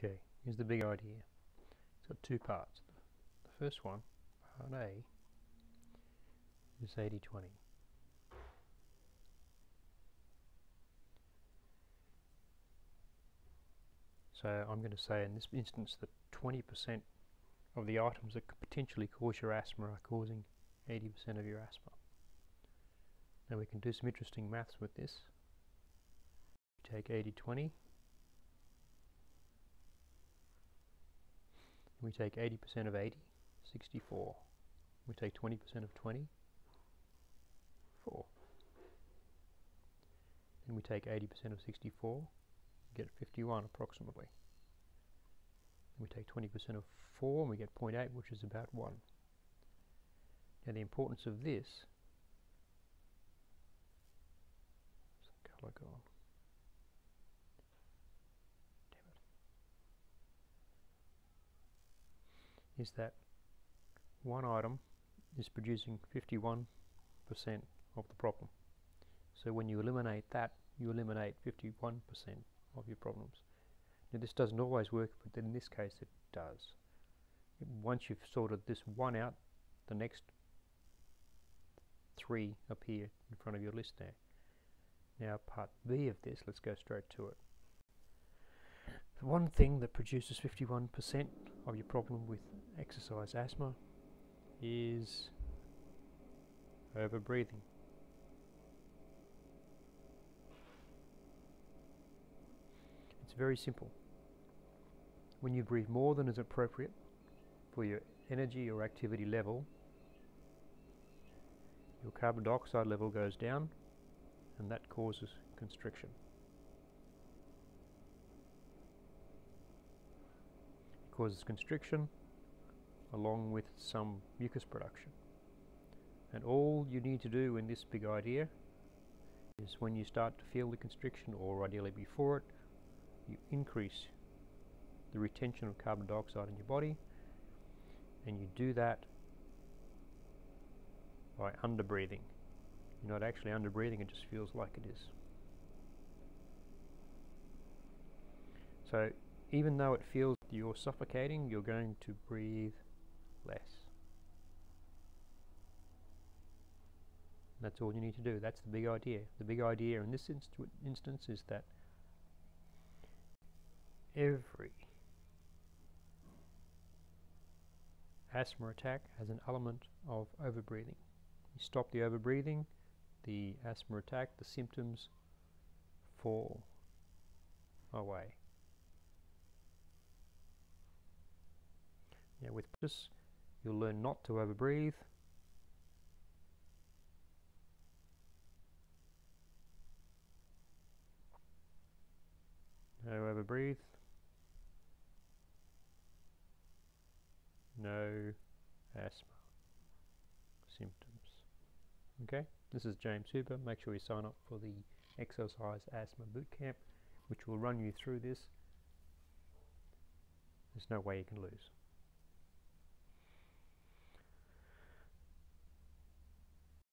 Okay, here's the big idea. It's got two parts. The first one, part A, is 80-20. So I'm going to say in this instance that 20% of the items that could potentially cause your asthma are causing 80% of your asthma. Now we can do some interesting maths with this. We take 80-20. We take 80% of 80, 64. We take 20% of 20, 4. Then we take 80% of 64, get 51 approximately. Then we take 20% of 4 and we get 0.8, which is about 1. Now the importance of this, where's the colour gone? Is that one item is producing 51% of the problem. So when you eliminate that, you eliminate 51% of your problems. Now this doesn't always work, but in this case it does. Once you've sorted this one out, the next 3 appear in front of your list there. Now part B of this, let's go straight to it. The one thing that produces 51% of your problem with exercise asthma is over-breathing. It's very simple. When you breathe more than is appropriate for your energy or activity level, your carbon dioxide level goes down, and that causes constriction. It causes constriction along with some mucus production. And all you need to do in this big idea is when you start to feel the constriction, or ideally before it, you increase the retention of carbon dioxide in your body, and you do that by under-breathing. You're not actually under-breathing, it just feels like it is. So even though it feels you're suffocating, you're going to breathe less. That's all you need to do. That's the big idea. The big idea in this instance is that every asthma attack has an element of overbreathing. You stop the overbreathing, the asthma attack, the symptoms fall away. Now with this, you'll learn not to overbreathe. No overbreathe. No asthma symptoms. Okay, this is James Hooper. Make sure you sign up for the Exercise Asthma Bootcamp, which will run you through this. There's no way you can lose.